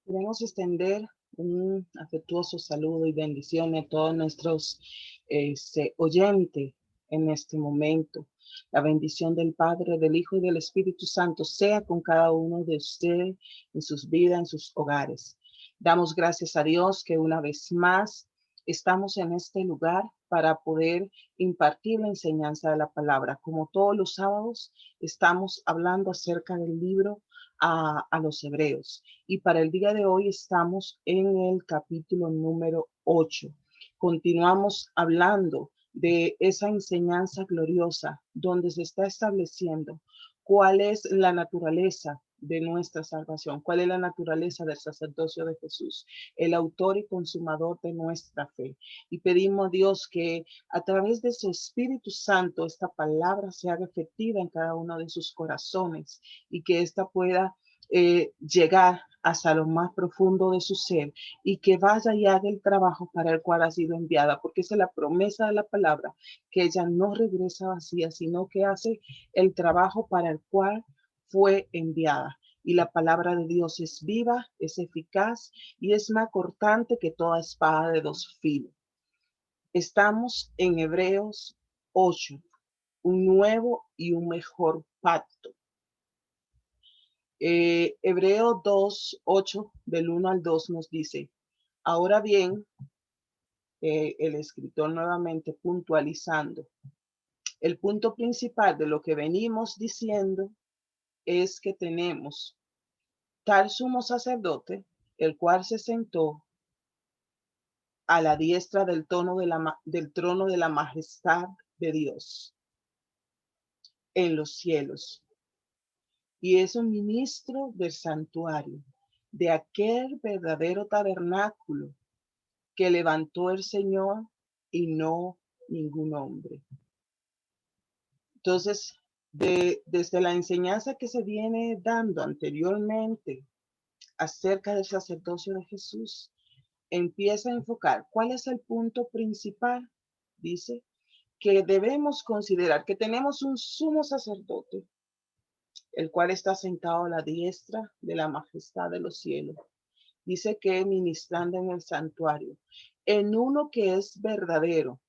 Queremos extender un afectuoso saludo y bendición a todos nuestros oyentes en este momento. La bendición del Padre, del Hijo y del Espíritu Santo sea con cada uno de ustedes en sus vidas, en sus hogares. Damos gracias a Dios que una vez más estamos en este lugar para poder impartir la enseñanza de la palabra. Como todos los sábados, estamos hablando acerca del libro a los hebreos. Y para el día de hoy estamos en el capítulo número 8. Continuamos hablando de esa enseñanza gloriosa donde se está estableciendo cuál es la naturaleza de nuestra salvación, cuál es la naturaleza del sacerdocio de Jesús, el autor y consumador de nuestra fe. Y pedimos a Dios que a través de su Espíritu Santo esta palabra se haga efectiva en cada uno de sus corazones y que ésta pueda llegar hasta lo más profundo de su ser y que vaya y haga el trabajo para el cual ha sido enviada, porque esa es la promesa de la palabra, que ella no regresa vacía, sino que hace el trabajo para el cual fue enviada. Y la palabra de Dios es viva, es eficaz y es más cortante que toda espada de dos filos. Estamos en Hebreos 8, un nuevo y un mejor pacto. Hebreo 2, 8, del 1 al 2 nos dice, ahora bien, el escritor nuevamente puntualizando, el punto principal de lo que venimos diciendo es que tenemos tal sumo sacerdote, el cual se sentó a la diestra del trono de la majestad de Dios en los cielos, y es un ministro del santuario, de aquel verdadero tabernáculo que levantó el Señor y no ningún hombre. Entonces, desde la enseñanza que se viene dando anteriormente acerca del sacerdocio de Jesús, empieza a enfocar cuál es el punto principal. Dice que debemos considerar que tenemos un sumo sacerdote, el cual está sentado a la diestra de la majestad de los cielos. Dice que ministrando en el santuario, en uno que es verdadero,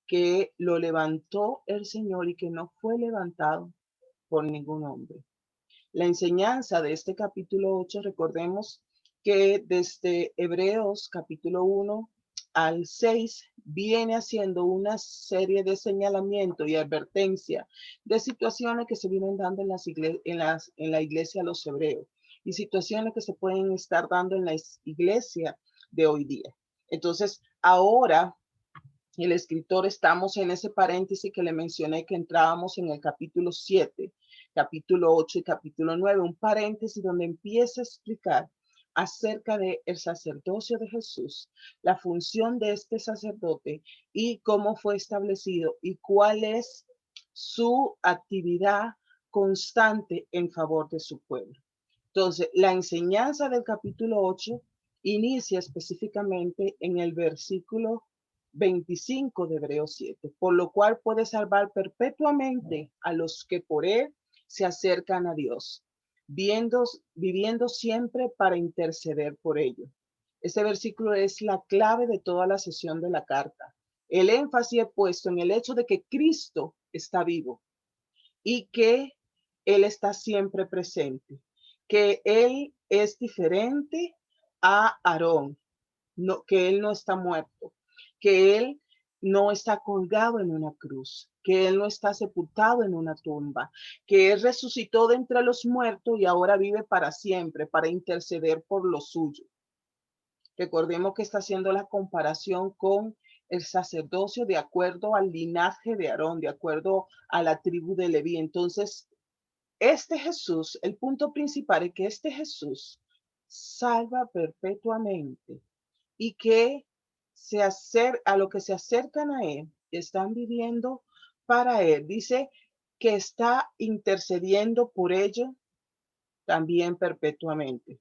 que lo levantó el Señor y que no fue levantado por ningún hombre. La enseñanza de este capítulo 8, recordemos que desde Hebreos capítulo 1 al 6 viene haciendo una serie de señalamientos y advertencia de situaciones que se vienen dando en la iglesia de los hebreos y situaciones que se pueden estar dando en la iglesia de hoy día. Entonces, ahora el escritor, estamos en ese paréntesis que le mencioné que entrábamos en el capítulo 7, capítulo 8 y capítulo 9, un paréntesis donde empieza a explicar acerca del sacerdocio de Jesús, la función de este sacerdote y cómo fue establecido y cuál es su actividad constante en favor de su pueblo. Entonces, la enseñanza del capítulo 8 inicia específicamente en el versículo 25 de Hebreos 7, por lo cual puede salvar perpetuamente a los que por él se acercan a Dios, viviendo siempre para interceder por ellos. Este versículo es la clave de toda la sesión de la carta. El énfasis es puesto en el hecho de que Cristo está vivo y que Él está siempre presente, que Él es diferente a Aarón, no, que Él no está muerto, que Él no está colgado en una cruz, que Él no está sepultado en una tumba, que Él resucitó de entre los muertos y ahora vive para siempre, para interceder por lo suyo. Recordemos que está haciendo la comparación con el sacerdocio de acuerdo al linaje de Aarón, de acuerdo a la tribu de Leví. Entonces, este Jesús, el punto principal es que este Jesús salva perpetuamente y que a lo que se acercan a él, están viviendo para él. Dice que está intercediendo por ello también perpetuamente.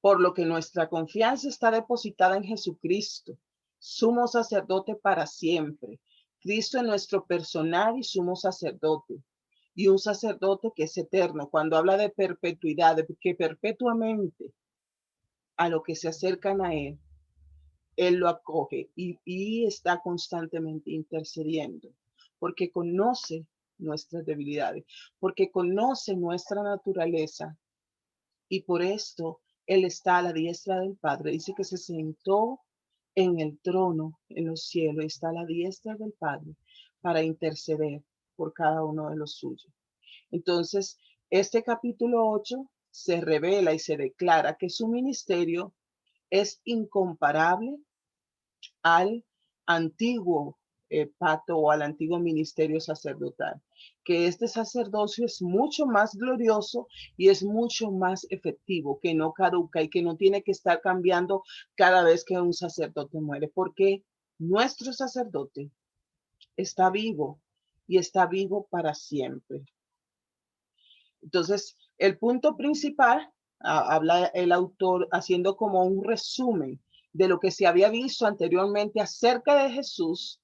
Por lo que nuestra confianza está depositada en Jesucristo, sumo sacerdote para siempre. Cristo es nuestro personal y sumo sacerdote. Y un sacerdote que es eterno. Cuando habla de perpetuidad, de que perpetuamente a lo que se acercan a Él lo acoge y está constantemente intercediendo, porque conoce nuestras debilidades, porque conoce nuestra naturaleza y por esto Él está a la diestra del Padre. Dice que se sentó en el trono en los cielos, está a la diestra del Padre para interceder por cada uno de los suyos. Entonces, este capítulo 8 se revela y se declara que su ministerio es incomparable al antiguo pacto o al antiguo ministerio sacerdotal, que este sacerdocio es mucho más glorioso y es mucho más efectivo, que no caduca y que no tiene que estar cambiando cada vez que un sacerdote muere, porque nuestro sacerdote está vivo y está vivo para siempre. Entonces, el punto principal, habla el autor haciendo como un resumen de lo que se había visto anteriormente acerca de Jesús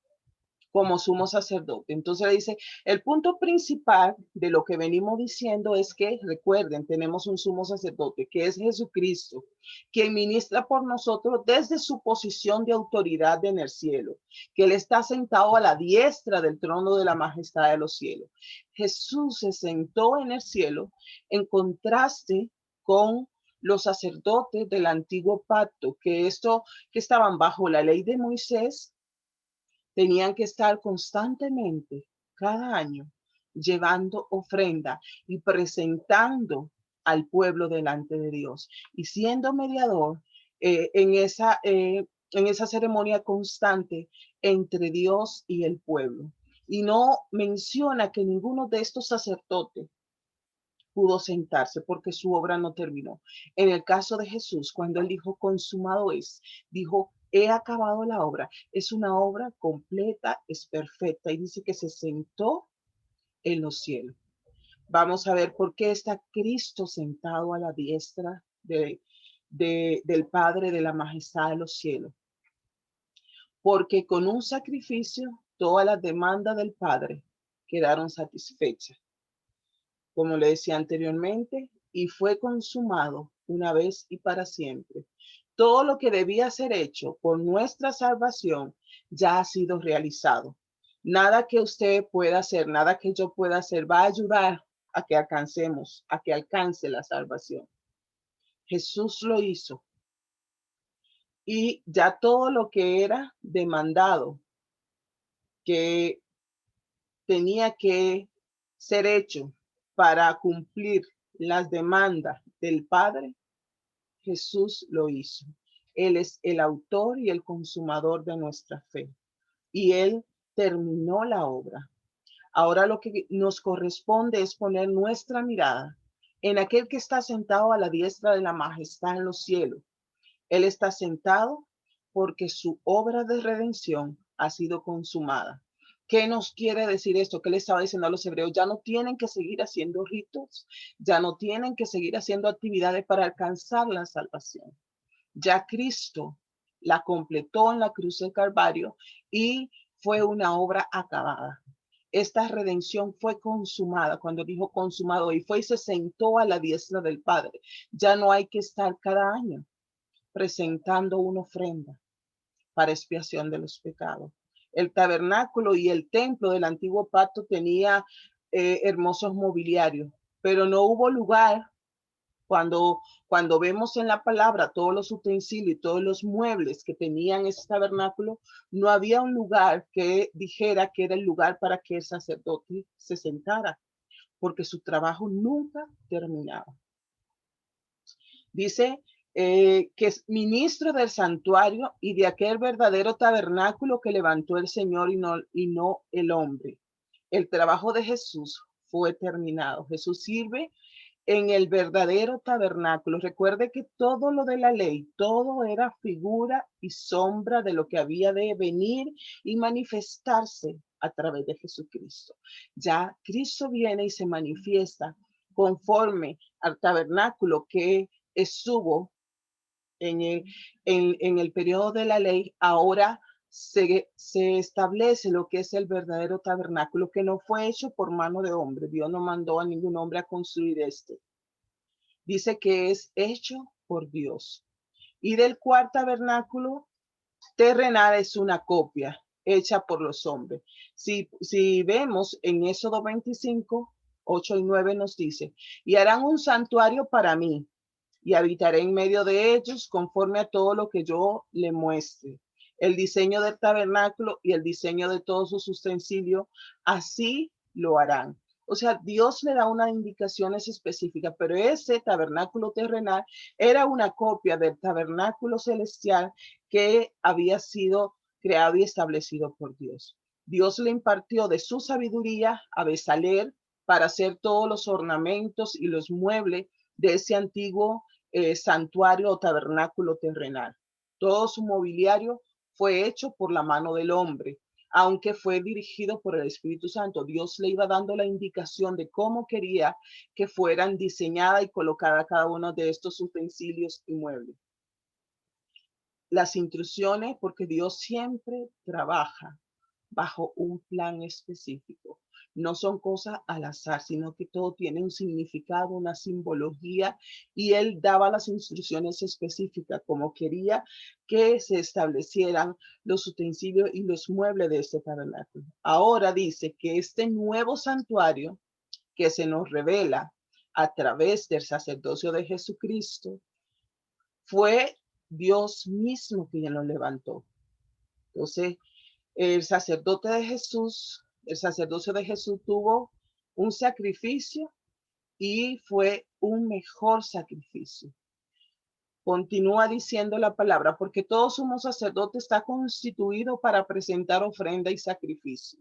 como sumo sacerdote. Entonces dice, el punto principal de lo que venimos diciendo es que, recuerden, tenemos un sumo sacerdote, que es Jesucristo, quien ministra por nosotros desde su posición de autoridad en el cielo, que Él está sentado a la diestra del trono de la majestad de los cielos. Jesús se sentó en el cielo en contraste con los sacerdotes del antiguo pacto, que estaban bajo la ley de Moisés, tenían que estar constantemente, cada año, llevando ofrenda y presentando al pueblo delante de Dios y siendo mediador en esa ceremonia constante entre Dios y el pueblo. Y no menciona que ninguno de estos sacerdotes pudo sentarse porque su obra no terminó. En el caso de Jesús, cuando él dijo consumado es, dijo he acabado la obra. Es una obra completa, es perfecta y dice que se sentó en los cielos. Vamos a ver por qué está Cristo sentado a la diestra del Padre de la majestad de los cielos. Porque con un sacrificio todas las demandas del Padre quedaron satisfechas. Como le decía anteriormente, y fue consumado una vez y para siempre. Todo lo que debía ser hecho por nuestra salvación ya ha sido realizado. Nada que usted pueda hacer, nada que yo pueda hacer va a ayudar a que a que alcance la salvación. Jesús lo hizo. Y ya todo lo que era demandado, que tenía que ser hecho para cumplir las demandas del Padre, Jesús lo hizo. Él es el autor y el consumador de nuestra fe. Y Él terminó la obra. Ahora lo que nos corresponde es poner nuestra mirada en aquel que está sentado a la diestra de la majestad en los cielos. Él está sentado porque su obra de redención ha sido consumada. ¿Qué nos quiere decir esto? ¿Qué le estaba diciendo a los hebreos? Ya no tienen que seguir haciendo ritos, ya no tienen que seguir haciendo actividades para alcanzar la salvación. Ya Cristo la completó en la cruz del Calvario y fue una obra acabada. Esta redención fue consumada, cuando dijo consumado, y fue y se sentó a la diestra del Padre. Ya no hay que estar cada año presentando una ofrenda para expiación de los pecados. El tabernáculo y el templo del antiguo pacto tenía hermosos mobiliarios, pero no hubo lugar cuando vemos en la palabra todos los utensilios y todos los muebles que tenían ese tabernáculo, no había un lugar que dijera que era el lugar para que el sacerdote se sentara, porque su trabajo nunca terminaba. Dice que es ministro del santuario y de aquel verdadero tabernáculo que levantó el Señor y no el hombre. El trabajo de Jesús fue terminado. Jesús sirve en el verdadero tabernáculo. Recuerde que todo lo de la ley, todo era figura y sombra de lo que había de venir y manifestarse a través de Jesucristo. Ya Cristo viene y se manifiesta conforme al tabernáculo que estuvo en el periodo de la ley. Ahora se establece lo que es el verdadero tabernáculo, que no fue hecho por mano de hombre. Dios no mandó a ningún hombre a construir este. Dice que es hecho por Dios. y del cual tabernáculo terrenal es una copia hecha por los hombres. Si vemos en Éxodo 25, 8 y 9 nos dice, y harán un santuario para mí, y habitaré en medio de ellos conforme a todo lo que yo le muestre. El diseño del tabernáculo y el diseño de todos sus utensilios, así lo harán. O sea, Dios le da unas indicaciones específicas, pero ese tabernáculo terrenal era una copia del tabernáculo celestial que había sido creado y establecido por Dios. Dios le impartió de su sabiduría a Bezalel para hacer todos los ornamentos y los muebles de ese antiguo santuario o tabernáculo terrenal. Todo su mobiliario fue hecho por la mano del hombre, aunque fue dirigido por el Espíritu Santo. Dios le iba dando la indicación de cómo quería que fueran diseñada y colocada cada uno de estos utensilios y muebles. Las instrucciones, porque Dios siempre trabaja bajo un plan específico. No son cosas al azar, sino que todo tiene un significado, una simbología, y él daba las instrucciones específicas como quería que se establecieran los utensilios y los muebles de este tabernáculo. Ahora dice que este nuevo santuario que se nos revela a través del sacerdocio de Jesucristo fue Dios mismo quien lo levantó. Entonces, el sacerdote de Jesús, el sacerdocio de Jesús tuvo un sacrificio y fue un mejor sacrificio. Continúa diciendo la palabra, porque todo sumo sacerdote está constituido para presentar ofrenda y sacrificio.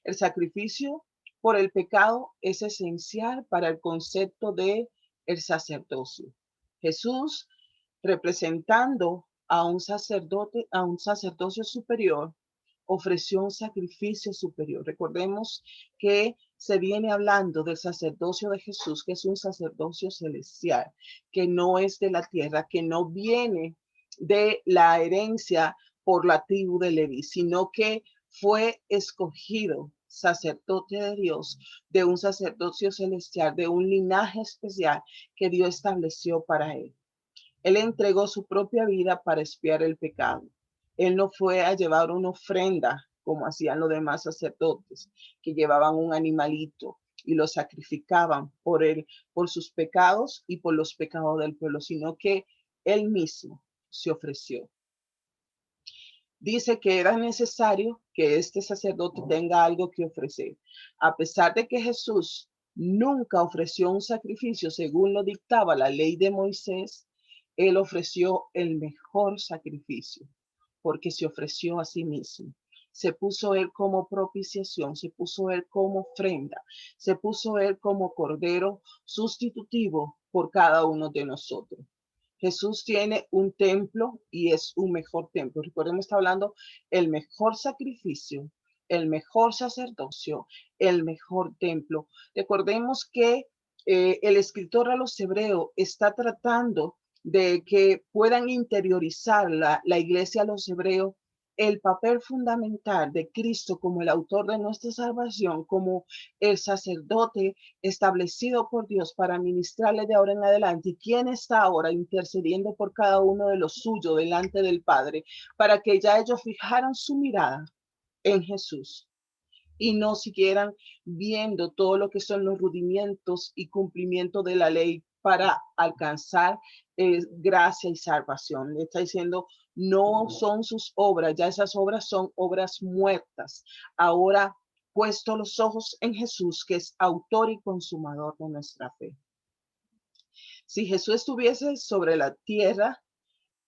El sacrificio por el pecado es esencial para el concepto de el sacerdocio. Jesús, representando a un sacerdote, a un sacerdocio superior, ofreció un sacrificio superior. Recordemos que se viene hablando del sacerdocio de Jesús, que es un sacerdocio celestial, que no es de la tierra, que no viene de la herencia por la tribu de Leví, sino que fue escogido sacerdote de Dios, de un sacerdocio celestial, de un linaje especial que Dios estableció para él. Él entregó su propia vida para expiar el pecado. Él no fue a llevar una ofrenda como hacían los demás sacerdotes, que llevaban un animalito y lo sacrificaban por él, por sus pecados y por los pecados del pueblo, sino que él mismo se ofreció. Dice que era necesario que este sacerdote tenga algo que ofrecer. A pesar de que Jesús nunca ofreció un sacrificio según lo dictaba la ley de Moisés, él ofreció el mejor sacrificio porque se ofreció a sí mismo. Se puso él como propiciación, se puso él como ofrenda, se puso él como cordero sustitutivo por cada uno de nosotros. Jesús tiene un templo y es un mejor templo. Recordemos, está hablando el mejor sacrificio, el mejor sacerdocio, el mejor templo. Recordemos que el escritor a los hebreos está tratando de que puedan interiorizar la iglesia a los hebreos el papel fundamental de Cristo como el autor de nuestra salvación, como el sacerdote establecido por Dios para ministrarle de ahora en adelante, y quien está ahora intercediendo por cada uno de los suyos delante del Padre, para que ya ellos fijaran su mirada en Jesús y no siguieran viendo todo lo que son los rudimentos y cumplimiento de la ley para alcanzar gracia y salvación. Le está diciendo, no son sus obras, ya esas obras son obras muertas. Ahora puesto los ojos en Jesús, que es autor y consumador de nuestra fe. Si Jesús estuviese sobre la tierra,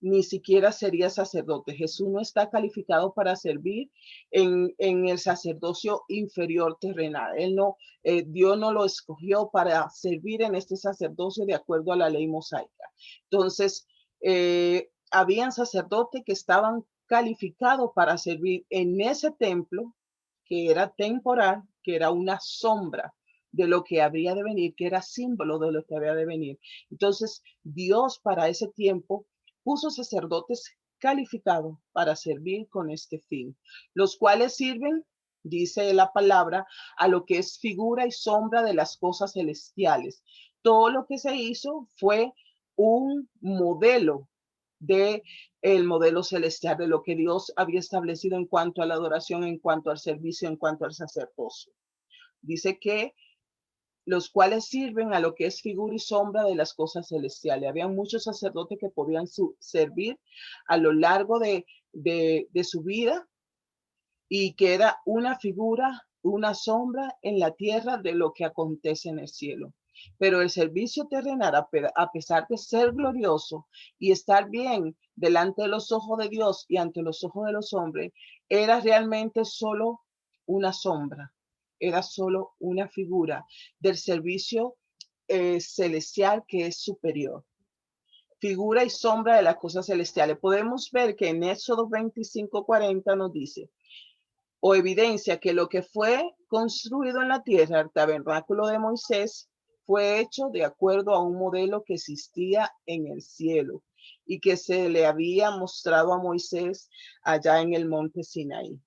ni siquiera sería sacerdote. Jesús no está calificado para servir en el sacerdocio inferior terrenal. Él no, Dios no lo escogió para servir en este sacerdocio de acuerdo a la ley mosaica. Entonces, habían sacerdotes que estaban calificados para servir en ese templo que era temporal, que era una sombra de lo que habría de venir, que era símbolo de lo que había de venir. Entonces, Dios para ese tiempo puso sacerdotes calificados para servir con este fin, los cuales sirven, dice la palabra, a lo que es figura y sombra de las cosas celestiales. Todo lo que se hizo fue un modelo de el modelo celestial, de lo que Dios había establecido en cuanto a la adoración, en cuanto al servicio, en cuanto al sacerdocio. Dice que los cuales sirven a lo que es figura y sombra de las cosas celestiales. Había muchos sacerdotes que podían servir a lo largo de su vida y que era una figura, una sombra en la tierra de lo que acontece en el cielo. Pero el servicio terrenal, a pesar de ser glorioso y estar bien delante de los ojos de Dios y ante los ojos de los hombres, era realmente solo una sombra, era solo una figura del servicio celestial que es superior. Figura y sombra de las cosas celestiales. Podemos ver que en Éxodo 25:40 nos dice, o evidencia que lo que fue construido en la tierra, el tabernáculo de Moisés, fue hecho de acuerdo a un modelo que existía en el cielo y que se le había mostrado a Moisés allá en el monte Sinaí.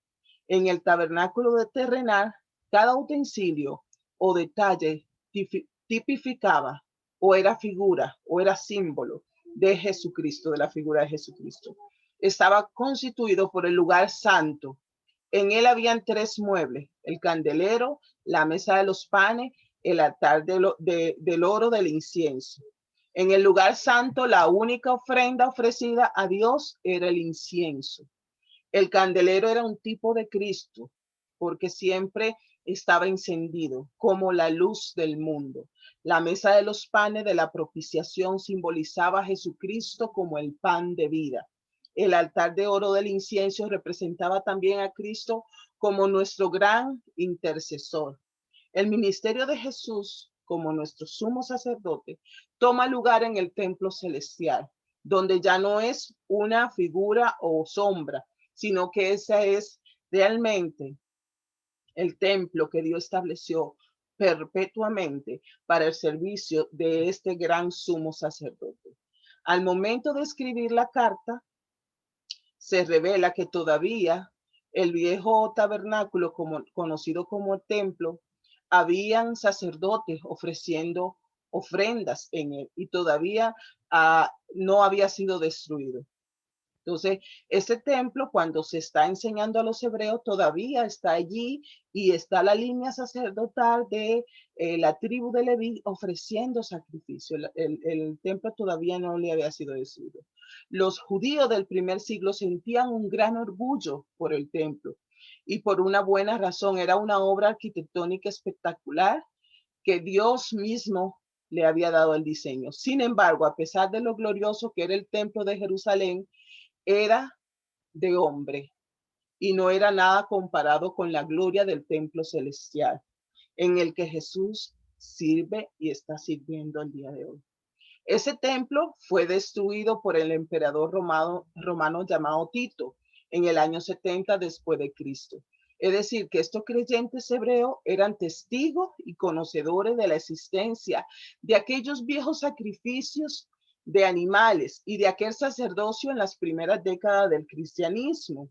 En el tabernáculo de terrenal, cada utensilio o detalle tipificaba o era figura o era símbolo de Jesucristo, de la figura de Jesucristo. Estaba constituido por el lugar santo. En él habían 3 muebles, el candelero, la mesa de los panes, el altar del oro del incienso. En el lugar santo, la única ofrenda ofrecida a Dios era el incienso. El candelero era un tipo de Cristo, porque siempre estaba encendido como la luz del mundo. La mesa de los panes de la propiciación simbolizaba a Jesucristo como el pan de vida. El altar de oro del incienso representaba también a Cristo como nuestro gran intercesor. El ministerio de Jesús, como nuestro sumo sacerdote, toma lugar en el templo celestial, donde ya no es una figura o sombra, sino que esa es realmente el templo que Dios estableció perpetuamente para el servicio de este gran sumo sacerdote. Al momento de escribir la carta, se revela que todavía el viejo tabernáculo, conocido como el templo, habían sacerdotes ofreciendo ofrendas en él y todavía no había sido destruido. Entonces, ese templo, cuando se está enseñando a los hebreos, todavía está allí y está la línea sacerdotal de la tribu de Leví ofreciendo sacrificio. El templo todavía no le había sido destruido. Los judíos del primer siglo sentían un gran orgullo por el templo y por una buena razón. Era una obra arquitectónica espectacular que Dios mismo le había dado el diseño. Sin embargo, a pesar de lo glorioso que era el templo de Jerusalén, era de hombre y no era nada comparado con la gloria del templo celestial en el que Jesús sirve y está sirviendo el día de hoy. Ese templo fue destruido por el emperador romano llamado Tito en el año 70 después de Cristo. Es decir, que estos creyentes hebreos eran testigos y conocedores de la existencia de aquellos viejos sacrificios de animales y de aquel sacerdocio en las primeras décadas del cristianismo.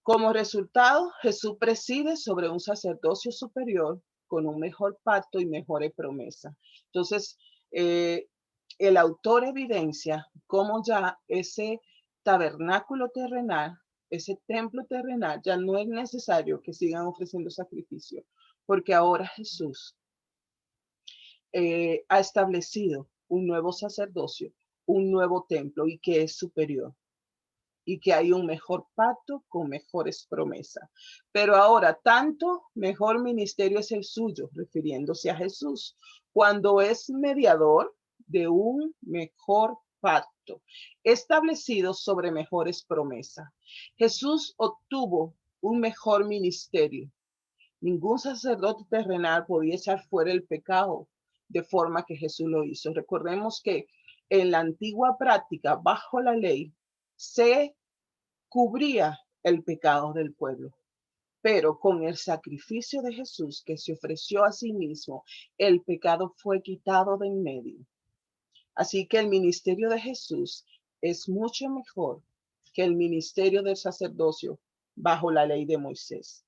Como resultado, Jesús preside sobre un sacerdocio superior con un mejor pacto y mejores promesas. Entonces, el autor evidencia cómo ya ese tabernáculo terrenal, ese templo terrenal, ya no es necesario que sigan ofreciendo sacrificio, porque ahora Jesús ha establecido un nuevo sacerdocio, un nuevo templo y que es superior y que hay un mejor pacto con mejores promesas. Pero ahora, tanto mejor ministerio es el suyo, refiriéndose a Jesús, cuando es mediador de un mejor pacto, establecido sobre mejores promesas. Jesús obtuvo un mejor ministerio. Ningún sacerdote terrenal podía echar fuera el pecado de forma que Jesús lo hizo. Recordemos que en la antigua práctica, bajo la ley, se cubría el pecado del pueblo. Pero con el sacrificio de Jesús que se ofreció a sí mismo, el pecado fue quitado de en medio. Así que el ministerio de Jesús es mucho mejor que el ministerio del sacerdocio bajo la ley de Moisés.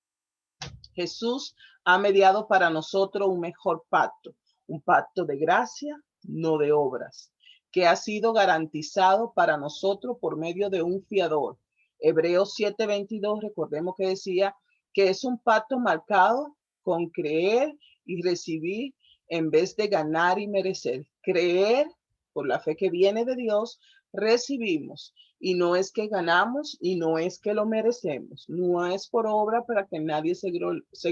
Jesús ha mediado para nosotros un mejor pacto, un pacto de gracia, no de obras. que ha sido garantizado para nosotros por medio de un fiador. Hebreos 7:22, recordemos que decía que es un pacto marcado con creer y recibir en vez de ganar y merecer. Creer por la fe que viene de Dios, recibimos. Y no es que ganamos y no es que lo merecemos. No es por obra para que nadie se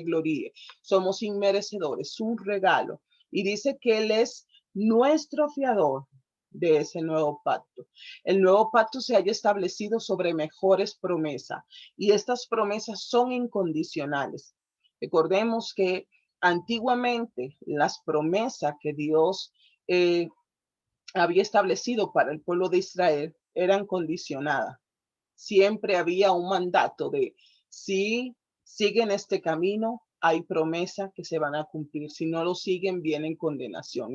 gloríe. Somos inmerecedores, un regalo. Y dice que Él es nuestro fiador de ese nuevo pacto. El nuevo pacto se haya establecido sobre mejores promesas y estas promesas son incondicionales. Recordemos que antiguamente las promesas que Dios había establecido para el pueblo de Israel eran condicionadas. Siempre había un mandato de si siguen este camino, hay promesas que se van a cumplir. Si no lo siguen, vienen condenación.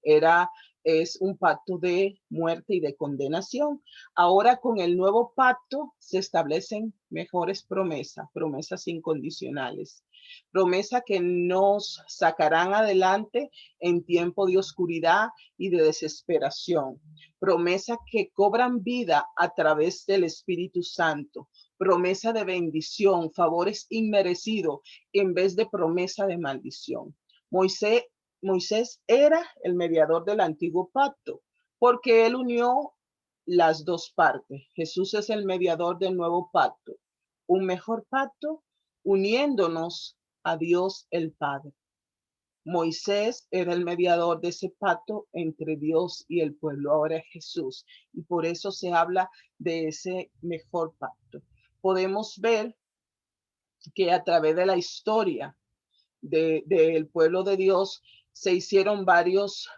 Era, es un pacto de muerte y de condenación. Ahora con el nuevo pacto se establecen mejores promesas, promesas incondicionales, promesas que nos sacarán adelante en tiempo de oscuridad y de desesperación, promesas que cobran vida a través del Espíritu Santo, promesa de bendición, favores inmerecidos en vez de promesa de maldición. Moisés era el mediador del antiguo pacto porque él unió las dos partes. Jesús es el mediador del nuevo pacto, un mejor pacto uniéndonos a Dios el Padre. Moisés era el mediador de ese pacto entre Dios y el pueblo, ahora es Jesús, y por eso se habla de ese mejor pacto. Podemos ver que a través de la historia del pueblo de Dios se hicieron varios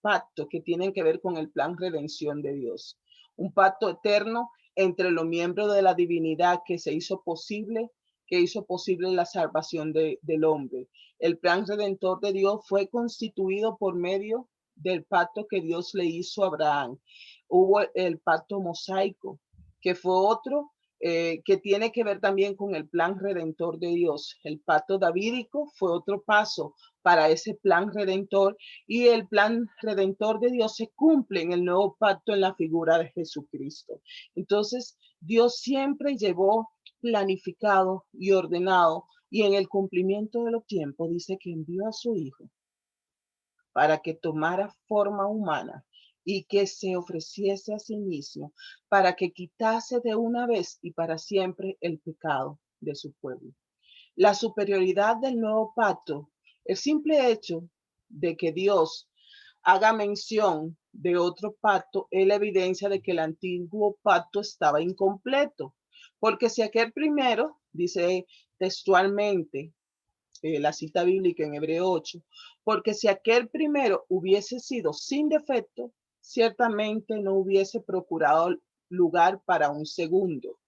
pactos que tienen que ver con el plan redención de Dios. Un pacto eterno entre los miembros de la divinidad que hizo posible la salvación del hombre. El plan redentor de Dios fue constituido por medio del pacto que Dios le hizo a Abraham. Hubo el pacto mosaico, que fue otro que tiene que ver también con el plan redentor de Dios. El pacto davídico fue otro paso para ese plan redentor y el plan redentor de Dios se cumple en el nuevo pacto en la figura de Jesucristo. Entonces, Dios siempre llevó planificado y ordenado y en el cumplimiento de los tiempos dice que envió a su Hijo para que tomara forma humana y que se ofreciese a sí mismo para que quitase de una vez y para siempre el pecado de su pueblo. La superioridad del nuevo pacto, el simple hecho de que Dios haga mención de otro pacto, es la evidencia de que el antiguo pacto estaba incompleto. Porque si aquel primero, dice textualmente, la cita bíblica en Hebreo 8, porque si aquel primero hubiese sido sin defecto, ciertamente no hubiese procurado lugar para un segundo.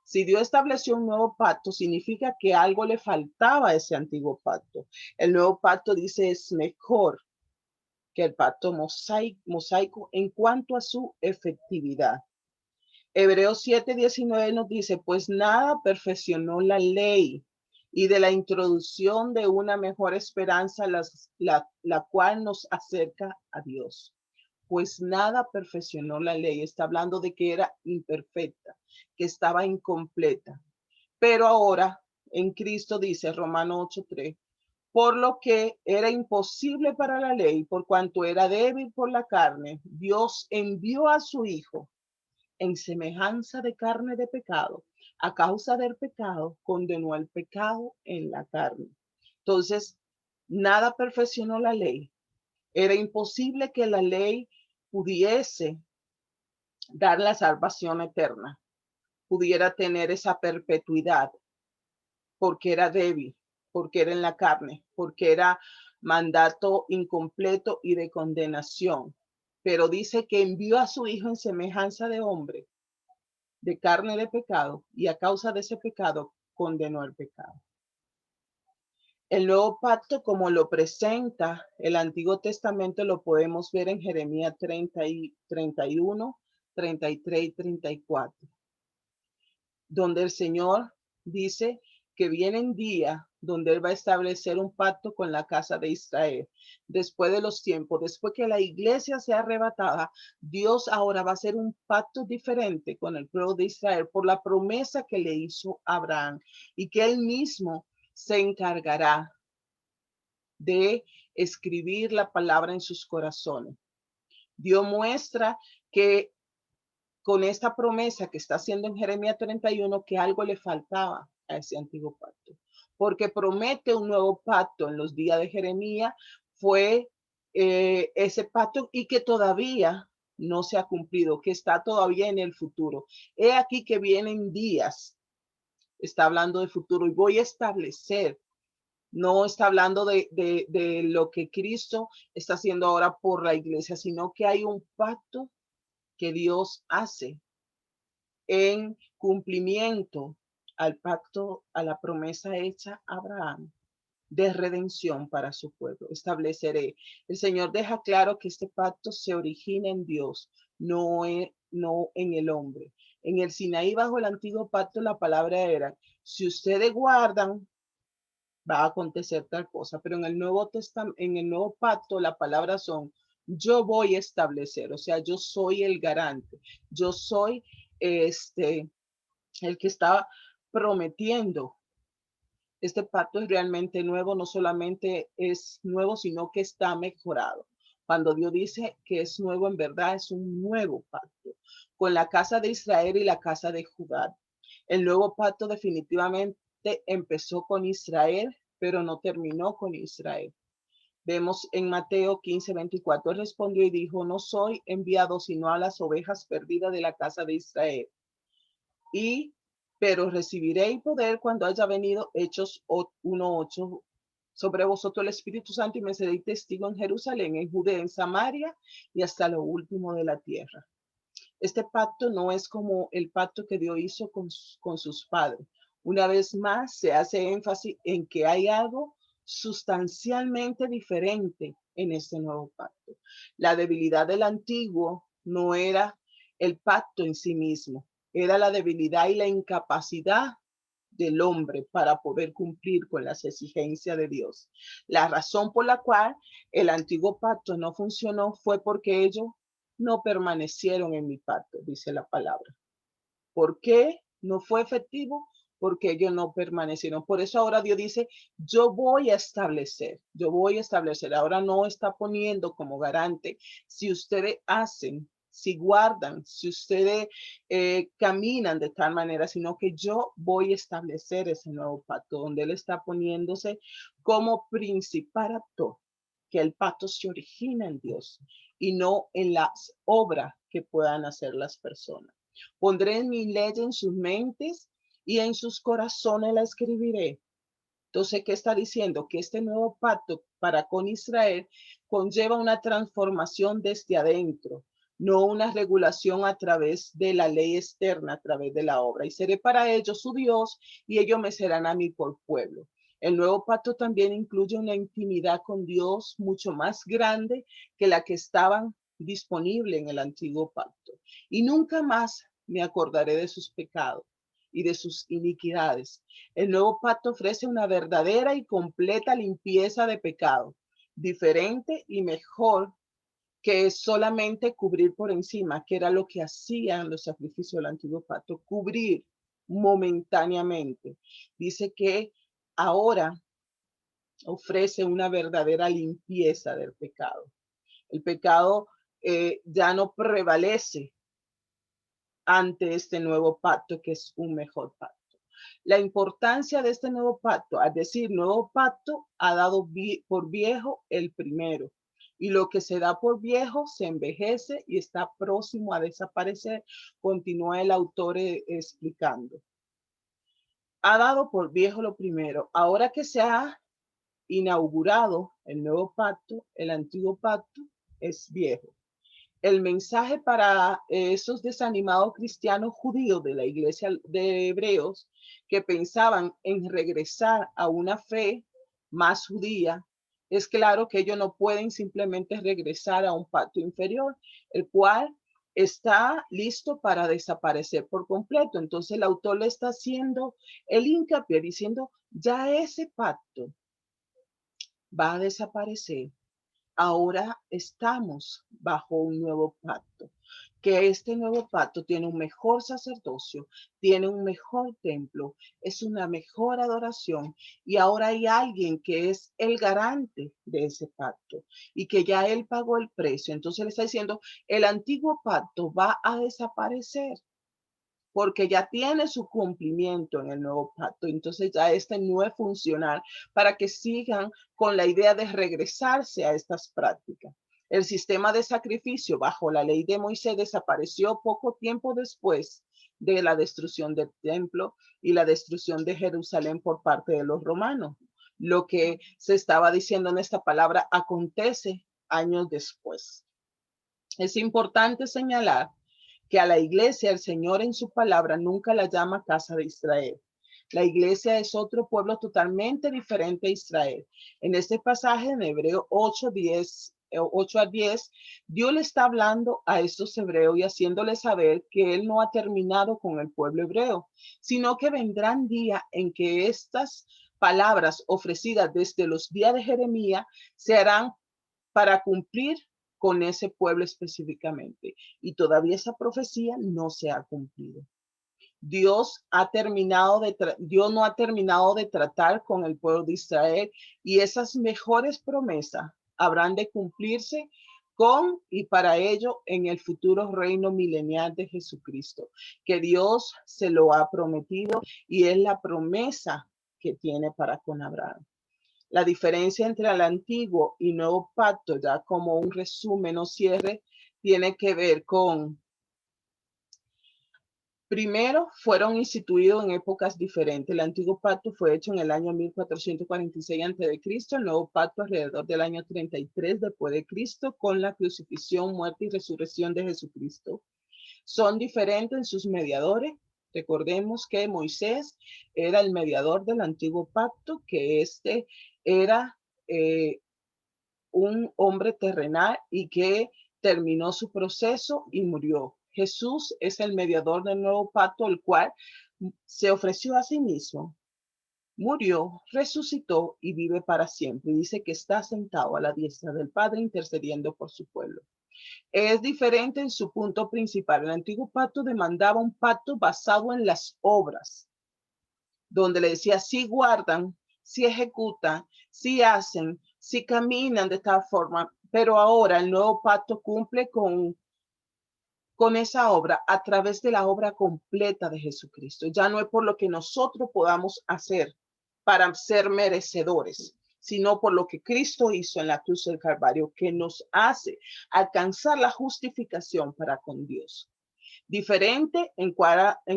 Si Dios estableció un nuevo pacto, significa que algo le faltaba a ese antiguo pacto. El nuevo pacto dice es mejor que el pacto mosaico en cuanto a su efectividad. Hebreos 7:19 nos dice, pues nada perfeccionó la ley y de la introducción de una mejor esperanza, la cual nos acerca a Dios. Pues nada perfeccionó la ley. Está hablando de que era imperfecta, que estaba incompleta. Pero ahora en Cristo dice Romanos 8:3, por lo que era imposible para la ley, por cuanto era débil por la carne, Dios envió a su Hijo en semejanza de carne de pecado. A causa del pecado, condenó el pecado en la carne. Entonces, nada perfeccionó la ley. Era imposible que la ley pudiese dar la salvación eterna, pudiera tener esa perpetuidad, porque era débil, porque era en la carne, porque era mandato incompleto y de condenación. Pero dice que envió a su Hijo en semejanza de hombre, de carne de pecado, y a causa de ese pecado condenó el pecado. El nuevo pacto, como lo presenta el Antiguo Testamento, lo podemos ver en Jeremías 31, 33 y 34, donde el Señor dice que vienen días donde él va a establecer un pacto con la casa de Israel. Después de los tiempos, después que la iglesia sea arrebatada, Dios ahora va a hacer un pacto diferente con el pueblo de Israel por la promesa que le hizo a Abraham y que él mismo se encargará de escribir la palabra en sus corazones. Dios muestra que con esta promesa que está haciendo en Jeremías 31, que algo le faltaba a ese antiguo pacto, porque promete un nuevo pacto en los días de Jeremías, fue ese pacto y que todavía no se ha cumplido, que está todavía en el futuro. He aquí que vienen días, está hablando de futuro, y voy a establecer, no está hablando de lo que Cristo está haciendo ahora por la iglesia, sino que hay un pacto que Dios hace en cumplimiento al pacto, a la promesa hecha a Abraham de redención para su pueblo. Estableceré. El Señor deja claro que este pacto se origina en Dios, no en el hombre. En el Sinaí, bajo el antiguo pacto, la palabra era, si ustedes guardan, va a acontecer tal cosa. Pero en el Nuevo Testamento, en el Nuevo Pacto, la palabra son, yo voy a establecer, o sea, yo soy el garante, yo soy el que estaba prometiendo. Este pacto es realmente nuevo, no solamente es nuevo, sino que está mejorado. Cuando Dios dice que es nuevo, en verdad es un nuevo pacto con la casa de Israel y la casa de Judá. El nuevo pacto definitivamente empezó con Israel, pero no terminó con Israel. Vemos en Mateo 15:24, respondió y dijo, no soy enviado sino a las ovejas perdidas de la casa de Israel. Pero recibiréis poder cuando haya venido, Hechos 1:8, sobre vosotros el Espíritu Santo y me seréis testigo en Jerusalén, en Judea, en Samaria y hasta lo último de la tierra. Este pacto no es como el pacto que Dios hizo con sus padres. Una vez más, se hace énfasis en que hay algo sustancialmente diferente en este nuevo pacto. La debilidad del antiguo no era el pacto en sí mismo, era la debilidad y la incapacidad del hombre para poder cumplir con las exigencias de Dios. La razón por la cual el antiguo pacto no funcionó fue porque ellos no permanecieron en mi pacto, dice la palabra. ¿Por qué no fue efectivo? Porque ellos no permanecieron. Por eso ahora Dios dice, yo voy a establecer, yo voy a establecer. Ahora no está poniendo como garante, si ustedes hacen, si guardan, si ustedes caminan de tal manera, sino que yo voy a establecer ese nuevo pacto, donde Él está poniéndose como principal actor, que el pacto se origina en Dios y no en las obras que puedan hacer las personas. Pondré mi ley en sus mentes y en sus corazones la escribiré. Entonces, ¿qué está diciendo? Que este nuevo pacto para con Israel conlleva una transformación desde adentro, no una regulación a través de la ley externa, a través de la obra. Y seré para ellos su Dios y ellos me serán a mí por pueblo. El nuevo pacto también incluye una intimidad con Dios mucho más grande que la que estaban disponible en el antiguo pacto. Y nunca más me acordaré de sus pecados y de sus iniquidades. El nuevo pacto ofrece una verdadera y completa limpieza de pecado, diferente y mejor que solamente cubrir por encima, que era lo que hacían los sacrificios del antiguo pacto, cubrir momentáneamente. Dice que ahora ofrece una verdadera limpieza del pecado. El pecado ya no prevalece ante este nuevo pacto, que es un mejor pacto. La importancia de este nuevo pacto, al decir nuevo pacto, ha dado por viejo el primero. Y lo que se da por viejo se envejece y está próximo a desaparecer, continúa el autor explicando. Ha dado por viejo lo primero. Ahora que se ha inaugurado el nuevo pacto, el antiguo pacto es viejo. El mensaje para esos desanimados cristianos judíos de la iglesia de Hebreos que pensaban en regresar a una fe más judía, es claro que ellos no pueden simplemente regresar a un pacto inferior, el cual está listo para desaparecer por completo. Entonces el autor le está haciendo el hincapié diciendo, ya ese pacto va a desaparecer. Ahora estamos bajo un nuevo pacto, que este nuevo pacto tiene un mejor sacerdocio, tiene un mejor templo, es una mejor adoración y ahora hay alguien que es el garante de ese pacto y que ya él pagó el precio. Entonces le está diciendo, el antiguo pacto va a desaparecer porque ya tiene su cumplimiento en el nuevo pacto. Entonces ya este no es funcional para que sigan con la idea de regresarse a estas prácticas. El sistema de sacrificio bajo la ley de Moisés desapareció poco tiempo después de la destrucción del templo y la destrucción de Jerusalén por parte de los romanos. Lo que se estaba diciendo en esta palabra acontece años después. Es importante señalar que a la iglesia el Señor en su palabra nunca la llama casa de Israel. La iglesia es otro pueblo totalmente diferente a Israel. En este pasaje en Hebreo 8 a 10, Dios le está hablando a estos hebreos y haciéndoles saber que Él no ha terminado con el pueblo hebreo, sino que vendrán días en que estas palabras ofrecidas desde los días de Jeremías se harán para cumplir con ese pueblo específicamente. Y todavía esa profecía no se ha cumplido. Dios no ha terminado de tratar con el pueblo de Israel y esas mejores promesas habrán de cumplirse con y para ello en el futuro reino milenial de Jesucristo, que Dios se lo ha prometido y es la promesa que tiene para con Abraham. La diferencia entre el antiguo y nuevo pacto, ya como un resumen o cierre, tiene que ver con, primero, fueron instituidos en épocas diferentes. El antiguo pacto fue hecho en el año 1446 a.C., el nuevo pacto alrededor del año 33 después de Cristo, con la crucifixión, muerte y resurrección de Jesucristo. Son diferentes en sus mediadores. Recordemos que Moisés era el mediador del antiguo pacto, que este era eh, un hombre terrenal y que terminó su proceso y murió. Jesús es el mediador del nuevo pacto, el cual se ofreció a sí mismo, murió, resucitó y vive para siempre. Dice que está sentado a la diestra del Padre intercediendo por su pueblo. Es diferente en su punto principal. El antiguo pacto demandaba un pacto basado en las obras, donde le decía, si guardan, si ejecutan, si hacen, si caminan de esta forma, pero ahora el nuevo pacto cumple con esa obra a través de la obra completa de Jesucristo. Ya no es por lo que nosotros podamos hacer para ser merecedores, sino por lo que Cristo hizo en la cruz del Calvario, que nos hace alcanzar la justificación para con Dios. Diferente en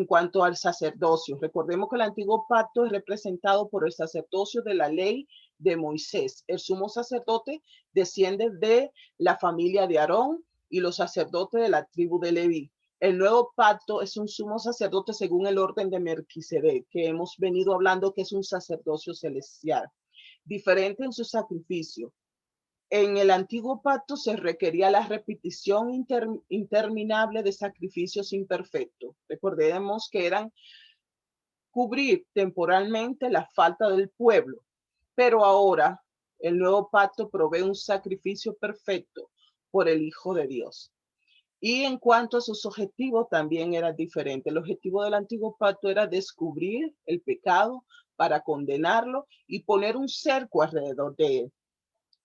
cuanto al sacerdocio. Recordemos que el antiguo pacto es representado por el sacerdocio de la ley de Moisés. El sumo sacerdote desciende de la familia de Aarón y los sacerdotes de la tribu de Leví. El nuevo pacto es un sumo sacerdote según el orden de Melquisedec, que hemos venido hablando que es un sacerdocio celestial. Diferente en su sacrificio. En el antiguo pacto se requería la repetición interminable de sacrificios imperfectos. Recordemos que eran cubrir temporalmente la falta del pueblo, pero ahora el nuevo pacto provee un sacrificio perfecto por el Hijo de Dios. Y en cuanto a sus objetivos, también era diferente. El objetivo del antiguo pacto era descubrir el pecado para condenarlo y poner un cerco alrededor de él.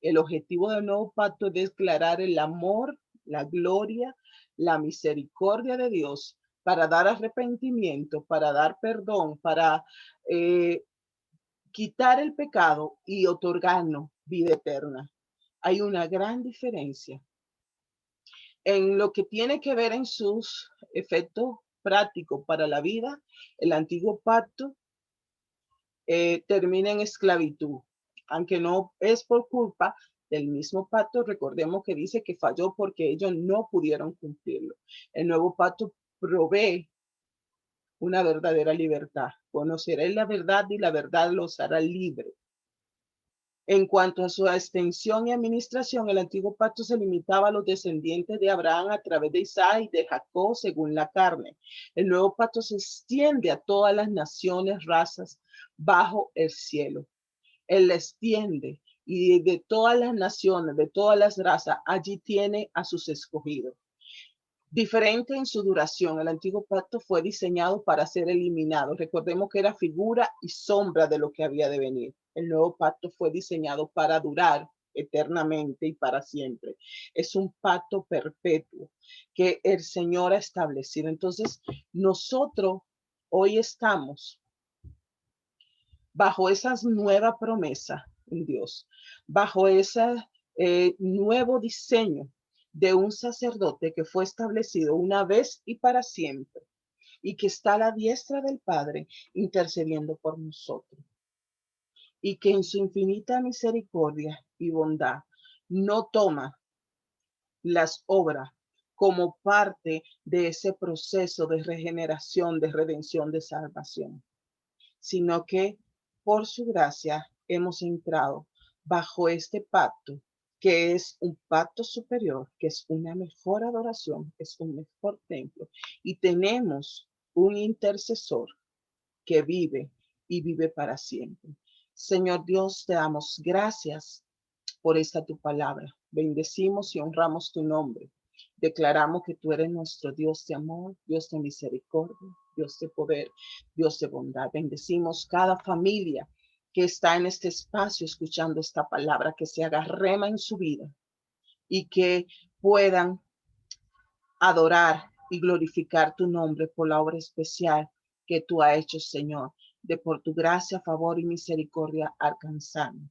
El objetivo del nuevo pacto es declarar el amor, la gloria, la misericordia de Dios para dar arrepentimiento, para dar perdón, para eh, quitar el pecado y otorgarnos vida eterna. Hay una gran diferencia en lo que tiene que ver en sus efectos prácticos para la vida. El antiguo pacto termina en esclavitud, aunque no es por culpa del mismo pacto. Recordemos que dice que falló porque ellos no pudieron cumplirlo. El nuevo pacto provee una verdadera libertad. Conoceréis la verdad y la verdad los hará libre. En cuanto a su extensión y administración, el antiguo pacto se limitaba a los descendientes de Abraham a través de Isaac y de Jacob según la carne. El nuevo pacto se extiende a todas las naciones, razas bajo el cielo. Él la extiende y de todas las naciones, de todas las razas, allí tiene a sus escogidos. Diferente en su duración, el antiguo pacto fue diseñado para ser eliminado. Recordemos que era figura y sombra de lo que había de venir. El nuevo pacto fue diseñado para durar eternamente y para siempre. Es un pacto perpetuo que el Señor ha establecido. Entonces, nosotros hoy estamos bajo esa nueva promesa en Dios, bajo ese nuevo diseño de un sacerdote que fue establecido una vez y para siempre y que está a la diestra del Padre intercediendo por nosotros y que en su infinita misericordia y bondad no toma las obras como parte de ese proceso de regeneración, de redención, de salvación, sino que por su gracia hemos entrado bajo este pacto, que es un pacto superior, que es una mejor adoración, es un mejor templo, y tenemos un intercesor que vive y vive para siempre. Señor Dios, te damos gracias por esta tu palabra. Bendecimos y honramos tu nombre. Declaramos que tú eres nuestro Dios de amor, Dios de misericordia, Dios de poder, Dios de bondad. Bendecimos cada familia que está en este espacio escuchando esta palabra, que se haga rema en su vida y que puedan adorar y glorificar tu nombre por la obra especial que tú has hecho, Señor, de por tu gracia, favor y misericordia alcanzarnos.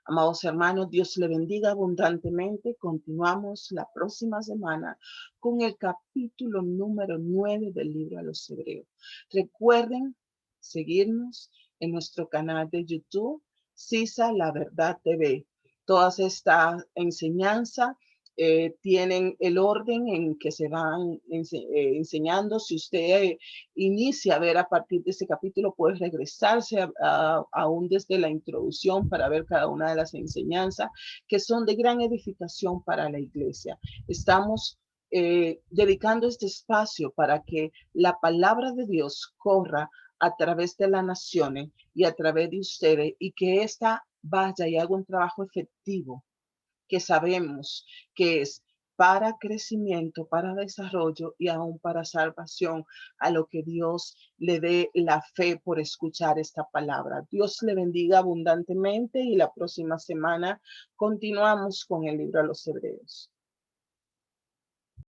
Amados hermanos, Dios le bendiga abundantemente. Continuamos la próxima semana con el capítulo número 9 del libro a los Hebreos. Recuerden seguirnos en nuestro canal de YouTube, Sisa La Verdad TV. Todas estas enseñanzas tienen el orden en que se van enseñando. Si usted inicia a ver a partir de este capítulo, puede regresarse aún desde la introducción para ver cada una de las enseñanzas que son de gran edificación para la iglesia. Estamos dedicando este espacio para que la palabra de Dios corra a través de las naciones y a través de ustedes y que ésta vaya y haga un trabajo efectivo que sabemos que es para crecimiento, para desarrollo y aún para salvación, a lo que Dios le dé la fe por escuchar esta palabra. Dios le bendiga abundantemente y la próxima semana continuamos con el libro a los Hebreos.